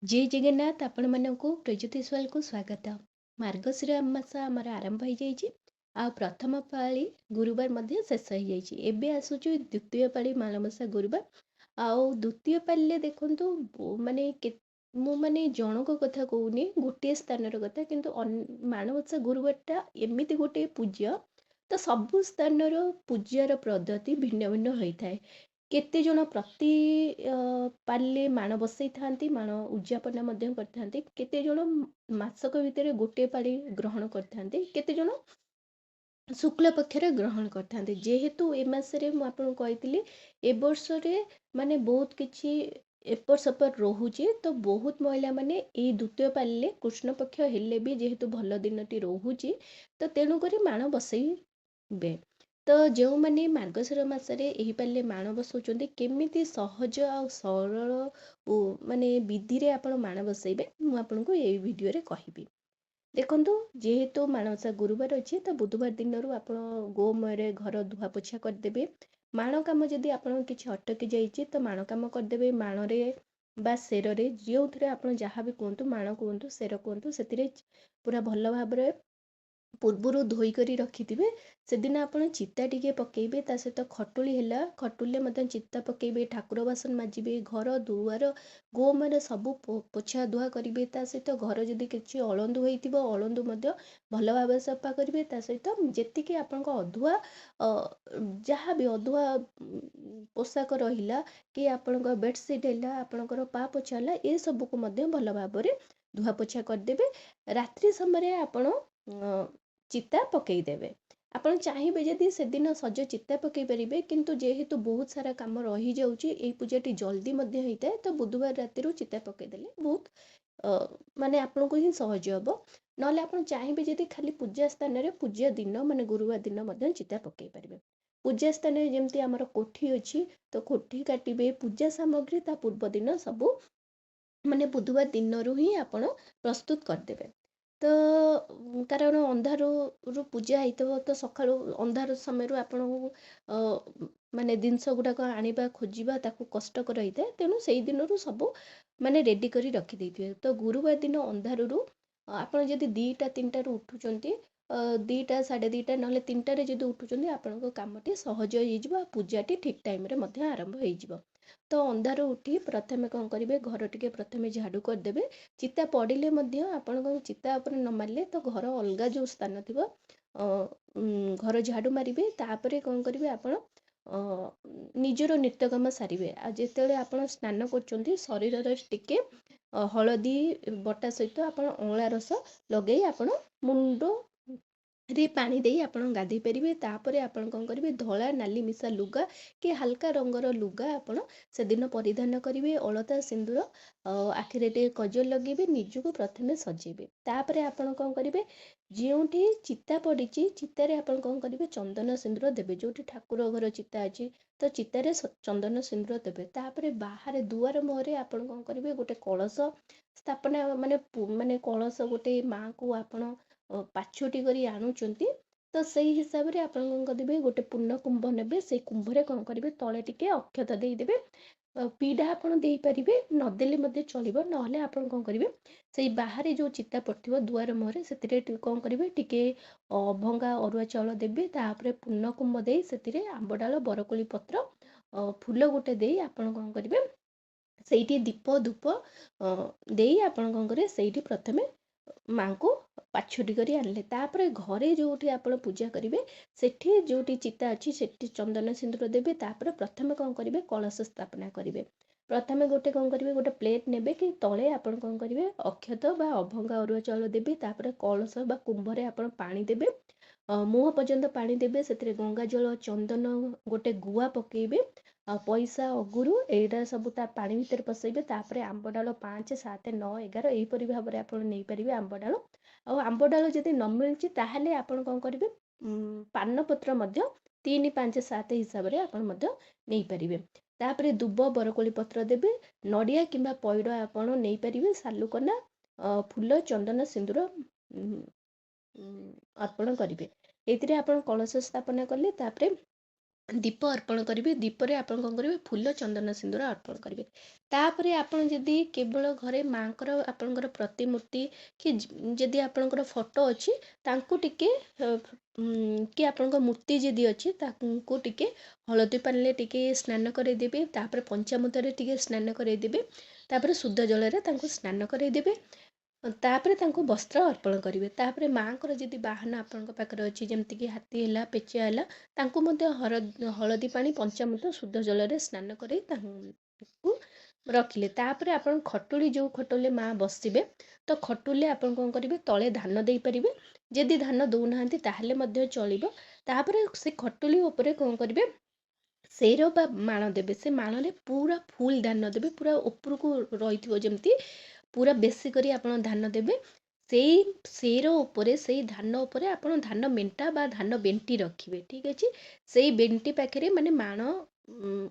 जय जगन्नाथ आपण मानक प्रज्योतिषवाल को स्वागत। मार्गशीर मास आमर आरंभ हो जाइए आ प्रथम पाली गुरुवार मध्य शेष हो जाइए। एबे आसुच द्वितीय पाली माणबसा गुरुवार आउ द्वितीय पाली देखंतु माने मु माने जनक कथा कहूनी गोटे स्थानर कथा किंतु माणबसा गुरुवारटा एमिति गोटे पूज्य तो सबु स्थानर पूज्यार पद्धति भिन्न भिन्न होता है। केते जन प्रति पाले माण बसई थांती माण उद्यापन मध्य करथांती केते जन मासक भितर गोटे पाली ग्रहण करथांती केते जन शुक्ल पक्षर ग्रहण करथांती। जेहेतु ए मासरे मु आपन कहितली ए वर्षरे माने बहुत किछि एपर सपर रहुची तो बहुत महिला माने ए द्वितीय पाले कृष्ण पक्ष हेले भी जेहेतु भल दिनटी रहुची तो तेणु करी माण बसईबे। तो जो मैंने मार्गशीर मसरे यही पाले माण बसाउछन्ति केमिति सहज आ सरल माने विधि रे आपण माण बसैबे मु आपनको एई वीडियो रे कहिबी। देखंतु जेहेतु माणसा गुरुवार अछि तो बुधवार दिन रु आपण गोमय घर धुआ पोछा कर देबे। माण काम जदि आपण किछि अटकी जाइछि तो माण काम कर देबे। माण रे बा सेर रे जोथरे आपण जहा भी कहंतु माण कहंतु सेर कहंतु सेतिरे पूरा भल भाबरे पूर्वर धोईकरी रखिथे से दिन आप चिता टिके पकेबे ता सहित खटुली है खटुले मत चिता पकेबे ठाकुर बासन माजिबे घर दुआर गोमय सबू पोछा धुआ करेंगे सहित घर जदि किसी अलंदु होइतिबो अलंदु मध्य भल भाव सफा करेंगे ता सहित जेतिकी आपंक अधुआ जहाँ भी अधुआ पोशाक रहिला कि आपंक बेडसीट है आपंकर पा पोछा है ये सबू को मध्य भल भाव धुआ पोछा करदेबे। रात्रि समय आपण चिता पकईदेवे। आपण चाहिए जदि से दिन सज चिता पकई पारे किंतु जेहेतु बहुत सारा काम रही जाऊँगी ये पूजाटी जल्दी होता है तो बुधवार राति चिता पकईदेले बहुत माने आपन को ही सहज हम ना आप चाहिए जदि खाली पूजा स्थान में पूजा दिन माने गुरुवार दिन चिता पकई पारे। पूजा स्थान में जमती आमर कोठी अच्छी तो कोठी काटे पूजा सामग्री ता पूर्व दिन सबू माने बुधवार दिन ही आपण प्रस्तुत करदेवे। तो कारण अंधारू पूजा होता तो सका अंधार समय आपण माने जिनस गुड़ाक आनिबा खोजिबा ताकू कष्टकर होता है तेणु से दिन सबू माने रेडी करी रखी देथिबे। तो गुरुवार दिन अंधारू आपण जदि 2टा 3टारू उठुचंती 2टा 2:30 नले 3टारे जदि उठुचंती आपनको कामटी सहज हो पूजाटी ठीक टाइम रे मध्य आरंभ हो। तो अंधार उठी प्रथमे कौन करेंगे घर टिके प्रथमे झाड़ू करदेवे। चिता पड़े आपण चिता उपर न मारे तो घर अलग जो स्थान थी घर झाड़ू मारे तापर कौन करेंगे आपण निजर नित्यकम सारे जिते आप स्नान कर शरीर टिके हलदी बटा सहित आप अँला रस लगे आपण मुंड रे पानी देई आपण गाधे पारे तापर आपण कौन करेंगे धला नाली मिशा लुगा कि हल्का रंगर लुगा आपण से दिन परिधान करेंगे। अलता सिंदूर आखिरे टे कजल लगे निजक प्रथमे सजेबे तापर आपण कौन करेंगे जोठी चिता पड़ी चितार आपण कौन करेंगे चंदन सिंदूर देवे जो ठाकुर घर चिता अच्छी तो चितार चंदन सिंदूर देवे। तापर बाहर दुआर मुहरे आपण कौन करेंगे गोटे कलश स्थापना माने माने कलश गोटे माँ को आपण पाछोटी करी आणुचंती तो सही हिसाब रे आपण कौन करेंगे गोटे पूर्ण कुंभ नेबे से कुंभरे कौन करेंगे तले टिके अक्षत देदेवे पीढ़ा आपण दे पारिबे नदेले मध्ये चलिबो नहले आपण कौन करेंगे से बाहर जो चिता पड़थिबो दुआर मुहरे सेतिरे कौन करेंगे टिके भंगा अरुआ चाउल देबे तापर पूर्ण कुंभ दे सेतिरे आंबडाल बरकोली पत्र फूल गोटे दे आपण कौन करेंगे सेठी दीप धूप देई आपण कौन करेंगे सेठी प्रथमे माँ को पाछोटी करी आनले तापर घरे जोठी आपण पूजा करेंगे सेठी जोठी चिता अच्छी सेठी चंदन सिंदूर देवे तापर प्रथमे कौन करेंगे कलश स्थापना करेंगे। प्रथमे गोटे कौन करेंगे गोटे प्लेट नेबे कि तले आपण कौन करेंगे अक्षत बा अभंगा अरुआ चाउल देवे तापर कलश बा कुंभरे आपण पानी देवे मुह पर्यंत पानी देवे से गंगा जल चंदन गोटे गुआ पकेबे पैसा अगुरु एटा सब पानी भितर पसैबे तापर आंबडाल 5 7 9 11 यहीपरी भाव में आप नहीं पारे आंबडाल आंबडाल जदि न मिलूँ ताहले आपण कौन करेंगे पान पत्र 3 5 7 हिसाब से आप नहीं पारे। तापर दुब बरकोली पत्र देवे नड़िया कि पैड़ आप नहीं पारे सालुकना फूल चंदन सिंदूर अर्पण करेंगे। ये आप कलश स्थापना कले तापर दीप अर्पण करेंगे दीपरे आप कौन करेंगे फूल चंदन सिंदूर अर्पण करेंगे तापर आपण जदि केवल घरे माँकर आपणकर प्रतिमूर्ति कि जदि आपणकर फोटो अच्छी तांकु टिके कि आपण मूर्ति जदि अच्छी तांकु टिके हलदी पानी टिके स्नान करदेवे तापर पंचामृत टिके स्नान करदेवे तापर शुद्ध जल स्नान करदेवे तापर तांको वस्त्र अर्पण करेंगे तापर माँकर जदि बाहन आपण पाखे अच्छी जमीक हाथी है पेचिया है तांको मध्य हलदी पानी पंचामृत शुद्ध जल स्नान कर रखिले तापर आपण खटुली जो खटुले माँ बसवे तो खटुले आपण कौन करेंगे तले धान दे पारे जदि धान दौना ताहले चलो तापर से खटुली उपरे कौन करेंगे सेर बा माण देवे से माण पूरा फुल धान देवे पूरा उपरको रही जमती पूरा बेसी करी आपण धान देवे सेर उपरे से धान उपरे आपण धान मेंटा बा धान बेंटी रखिए ठीक अच्छे से बेंटी पाखे माने माण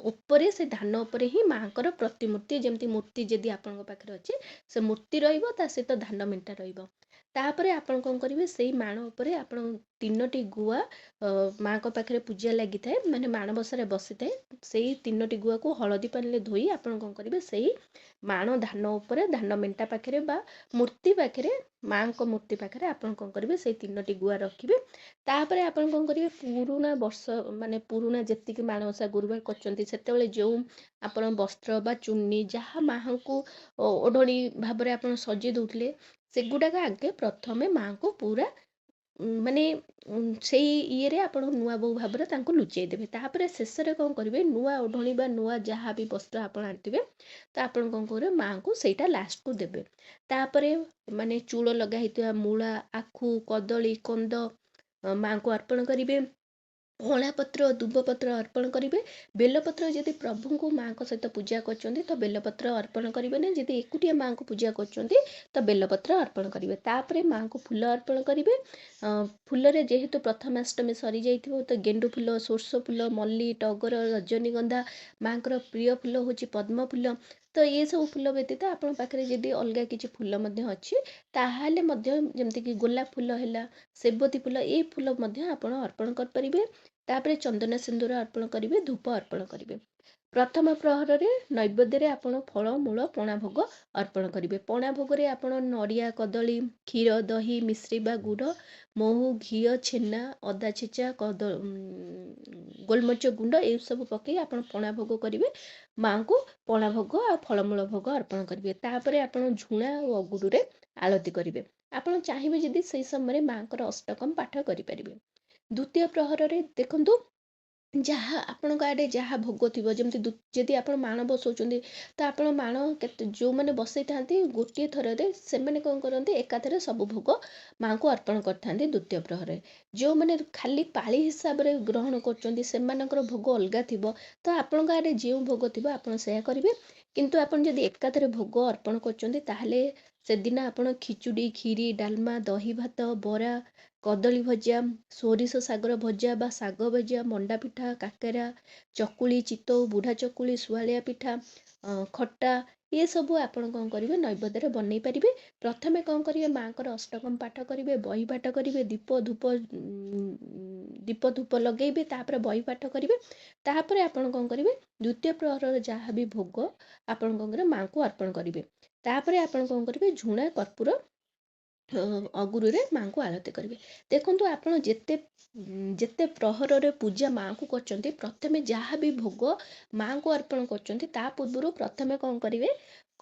उपरे से धान उपरे ही माँकर प्रतिमूर्ति जमती मूर्ति जदि आपण पाखे अच्छे से मूर्ति रहा सहित धान मेंटा तापर आपण कौन करेंगे से माण उपरे आपण 3टी गुआ माँ को पाखे पूजा लगी थाए माने माणबसा बसी थाए से 3टी गुआ को हलदी पानी धोई आपण कौन करेंगे से माण धान उपरे धान मेंटा पाखे बा मूर्ति पाखे माँ को मूर्ति पाखे आपण कौन करेंगे से 3टी गुआ रखिए तापर आपण कौन करेंगे पुराना वर्ष माने पुराना जेतिक माणबसा गुरुवार करते जो आपण वस्त्र बा चुन्नी जहाँ माँ को ओढ़णी भाव में सजे दौले सेगुड़ाक आगे प्रथमे माँ को पूरा माने से ये आप नुआ बोहू भाव लुचई देवे तापर शेष में कौन करेंगे नुआ ओढ़णी बा नुआ जहाँ भी वस्त्र आप आनते तो आप कौन करेंगे माँ को सहीटा लास्ट को देवे तापर माने चूल लगा मूला आखु कदली कंद माँ को अर्पण करेंगे अँला पत्र दुबपत्र अर्पण करेंगे बेलपत्र जदि प्रभु को माँ को सहित पूजा कर बेलपत्र अर्पण करेंगे ना जदि एकुटिया माँ को पूजा कर तो बेलपत्र अर्पण करेंगे तापर माँ को फूल अर्पण करेंगे फूल जेहेतु प्रथमाष्टमी सरी जाइए तो गेंडु फूल सोर्ष फूल मल्ली टगर रजनीगंधा माँ को प्रिय फूल हूँ पद्म फूल तो ये सब फूल व्यतीत आप पाखे जदि अलग किसी फूल अच्छी ताहले जमीक गोलाप फूल है सेबती फूल ये फूल आप अर्पण करेंगे तापर चंदन सिंदूर अर्पण करेंगे धूप अर्पण करेंगे प्रथम प्रहर में नैवेद्य आपण फल मूल पणा भोग अर्पण करेंगे पणा भोग में आप नड़िया कदली क्षीर दही मिश्री बा गुड़ महू घी छेना अदा छेचा गोलमरीच गुंड ये सब पकई आप पणा भोग करेंगे माँ को पणा भोग आ फलमूल भोग अर्पण करेंगे तापर आप झुणा और अगुर आलती करेंगे आप चाहिए जदि से समय माँ को अष्टकम पाठ करेंगे द्वितीय प्रहर में देखु जहाँ आपण आड़े जहाँ भोग थी जमी जदि आप माण बसाऊँ तो आप माण के जो मैंने बसई था गोटे थर से कौन करते एकाथरे सब भोग माँ को अर्पण करते द्वितीय प्रहर जो मैंने खाली पाली हिसाब से ग्रहण कर भोग अलग थी तो आपण आड़े जो भोग थी आप करेंगे किंतु आप जब एकाथरे भोग अर्पण कर दिन आप खिचुड़ी खीरी डालमा दही भात बरा कदली भजा सोरिष सागर भजा बा साग भजा मंडा पिठा काकेरा चकुली चितौ बुढ़ा चकुली सुआलिया पिठा खट्टा ये सबू आपण कौन करेंगे नैवेद्य बनई पारे प्रथमे कौन करेंगे माँ को अष्टकम पाठ करेंगे बही पाठ करेंगे दीप धूप लगेबे तापर बही पाठ करेंगे तापर आपण कौन करेंगे द्वितीय प्रहर जहाँ भी भोग आपण कौन करेंगे माँ को अर्पण करेंगे तापर आपण कौन करेंगे झुणा कर्पूर अगुरु माँ को आरती करेंगे देखो आप जिते प्रहर रे पूजा माँ को करते प्रथमे जहाँ भी भोग माँ को अर्पण कर पूर्व प्रथमे कौन करेंगे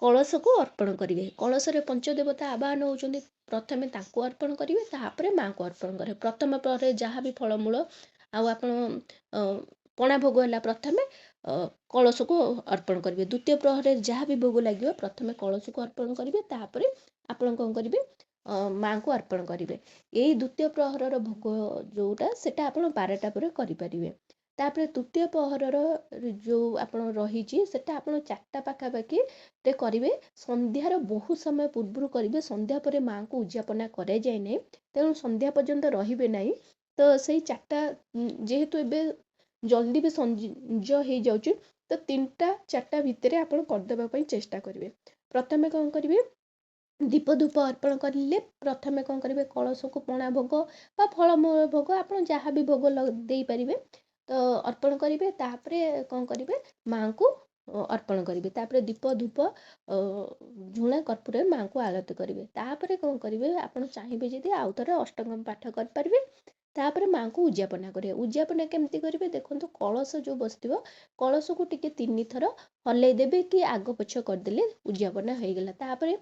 कलश को अर्पण करेंगे कलश रे पंचदेवता आवाहन होती प्रथमे अर्पण करेंगे तापर माँ को अर्पण करेंगे प्रथम प्रहर जहाँ भी फलमूल आप पणा भोग है प्रथमे कलश को अर्पण करेंगे द्वितीय प्रहर जहाँ भी भोग लगे प्रथमे कलश को अर्पण करेंगे तापर आपण कौन करेंगे माँ को अर्पण करेंगे यही द्वितीय प्रहर भोग जोटा सेटा आप 12टा पर करेंगे तापर तृतीय प्रहर जो आप रही सेटा आप 4टा पाखापाखि करेंगे संध्यार बहुत समय पूर्व करेंगे संध्या पर माँ को उद्यापना कराए जाए ना तेणु संध्या पर्यंत रे ना तो से 4टा जेहेतु एवं जल्दी भी संज हो जाऊँ तो 3टा 4टा भितर आप करदेवाई चेष्टा करेंगे प्रथमे कौन करेंगे दीप धूप अर्पण करें प्रथमे कौन करेंगे कलश को पणा भोग बा फलमूल भोग आप जहाँ भी भोग दे पारे ତ ଅର୍ପଣ କରିବେ। ତାପରେ କ'ଣ କରିବେ, ମାଆଙ୍କୁ ଅର୍ପଣ କରିବେ। ତାପରେ ଦୀପ ଧୂପ ଝୁଣା କର୍ପୂରରେ ମାଆଙ୍କୁ ଆଳତି କରିବେ। ତାପରେ କ'ଣ କରିବେ, ଆପଣ ଚାହିଁବେ ଯଦି ଆଉ ଥରେ ଅଷ୍ଟକମ ପାଠ କରିପାରିବେ। ତାପରେ ମାଆଙ୍କୁ ଉଯାପନା କରିବେ। ଉଯାପନା କେମିତି କରିବେ ଦେଖନ୍ତୁ, କଳସ ଯେଉଁ ବସିଥିବ, କଳସକୁ ଟିକେ 3 ଥର ହଲେଇ ଦେବେ କି ଆଗ ପଛ କରିଦେଲେ ଉଯାପନା ହେଇଗଲା। ତାପରେ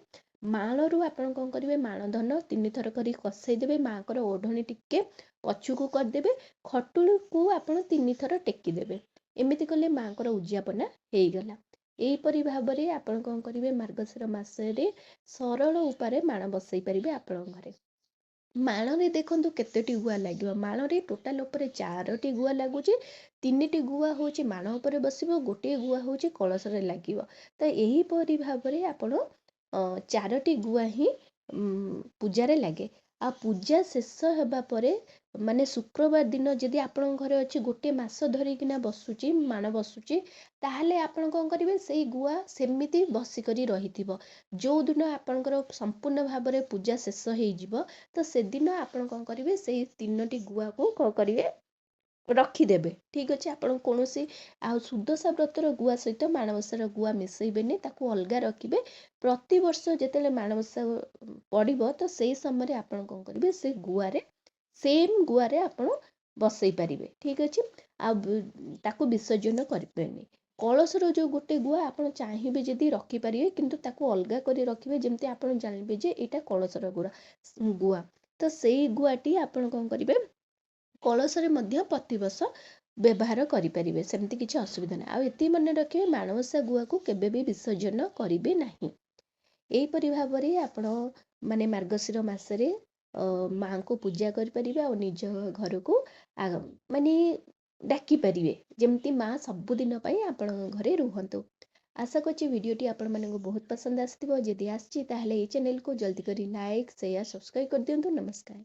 ମାଳରୁ ଆପଣ କ'ଣ କରିବେ, ମାଳ ଧନ 3 ଥର କରି କଷେଇ ଦେବେ। ମାଆଙ୍କର ଓଢ଼ଣୀ ଟିକେ ପଛକୁ କରିଦେବେ। ଖଟୁଳିକୁ ଆପଣ 3 ଥର ଟେକି ଦେବେ। ଏମିତି କଲେ ମାଆଙ୍କର ଉଯାପନା ହେଇଗଲା। ଏହିପରି ଭାବରେ ଆପଣ କ'ଣ କରିବେ, ମାର୍ଗଶିର ମାସରେ ସରଳ ଉପାୟରେ ମାଣ ବସେଇ ପାରିବେ ଆପଣଙ୍କ ଘରେ। ମାଳରେ ଦେଖନ୍ତୁ କେତୋଟି ଗୁଆ ଲାଗିବ। ମାଳରେ ଟୋଟାଲ ଉପରେ 4ଟି ଗୁଆ ଲାଗୁଛି। 3ଟି ଗୁଆ ହେଉଛି ମାଣ ଉପରେ ବସିବ, ଗୋଟିଏ ଗୁଆ ହେଉଛି କଳସରେ ଲାଗିବ। ତ ଏହିପରି ଭାବରେ ଆପଣ 4ଟି ଗୁଆ ହିଁ ପୂଜାରେ ଲାଗେ। ଆଉ ପୂଜା ଶେଷ ହେବା ପରେ, ମାନେ ଶୁକ୍ରବାର ଦିନ ଯଦି ଆପଣଙ୍କ ଘରେ ଅଛି ଗୋଟିଏ ମାସ ଧରିକିନା ବସୁଛି, ମାଣ ବସୁଛି, ତାହେଲେ ଆପଣ କ'ଣ କରିବେ, ସେଇ ଗୁଆ ସେମିତି ବସିକରି ରହିଥିବ। ଯେଉଁଦିନ ଆପଣଙ୍କର ସମ୍ପୂର୍ଣ୍ଣ ଭାବରେ ପୂଜା ଶେଷ ହେଇଯିବ, ତ ସେଦିନ ଆପଣ କ'ଣ କରିବେ, ସେଇ 3ଟି ଗୁଆକୁ କ'ଣ କରିବେ, ରଖିଦେବେ। ଠିକ୍ ଅଛି। ଆପଣ କୌଣସି ଆଉ ସୁଦଶା ବ୍ରତର ଗୁଆ ସହିତ ମାଣବସାର ଗୁଆ ମିଶାଇବେନି, ତାକୁ ଅଲଗା ରଖିବେ। ପ୍ରତିବର୍ଷ ଯେତେବେଳେ ମାଣବସା ପଡ଼ିବ, ତ ସେଇ ସମୟରେ ଆପଣ କ'ଣ କରିବେ, ସେ ଗୁଆରେ ସେମ୍ ଗୁଆରେ ଆପଣ ବସେଇ ପାରିବେ। ଠିକ୍ ଅଛି। ଆଉ ତାକୁ ବିସର୍ଜନ କରିବେନି। କଳସର ଯେଉଁ ଗୋଟେ ଗୁଆ ଆପଣ ଚାହିଁବେ ଯଦି ରଖିପାରିବେ, କିନ୍ତୁ ତାକୁ ଅଲଗା କରି ରଖିବେ, ଯେମିତି ଆପଣ ଜାଣିବେ ଯେ ଏଇଟା କଳସର ଗୁଆ। ତ ସେଇ ଗୁଆଟି ଆପଣ କ'ଣ କରିବେ, କଳସରେ ମଧ୍ୟ ପ୍ରତିବର୍ଷ ବ୍ୟବହାର କରିପାରିବେ। ସେମିତି କିଛି ଅସୁବିଧା ନାହିଁ। ଆଉ ଏତିକି ମନେ ରଖିବେ, ମାଣବସା ଗୁଆକୁ କେବେ ବି ବିସର୍ଜନ କରିବେ ନାହିଁ। ଏହିପରି ଭାବରେ ଆପଣ ମାନେ ମାର୍ଗଶିର ମାସରେ ମାଆଙ୍କୁ ପୂଜା କରିପାରିବେ ଆଉ ନିଜ ଘରକୁ ମାନେ ଡାକିପାରିବେ, ଯେମିତି ମାଆ ସବୁଦିନ ପାଇଁ ଆପଣଙ୍କ ଘରେ ରୁହନ୍ତୁ। ଆଶା କରୁଛି ଭିଡ଼ିଓଟି ଆପଣମାନଙ୍କୁ ବହୁତ ପସନ୍ଦ ଆସିଥିବ। ଯଦି ଆସିଛି ତାହେଲେ ଏହି ଚ୍ୟାନେଲକୁ ଜଲ୍ଦି କରି ଲାଇକ୍, ସେୟାର, ସବସ୍କ୍ରାଇବ୍ କରିଦିଅନ୍ତୁ। ନମସ୍କାର।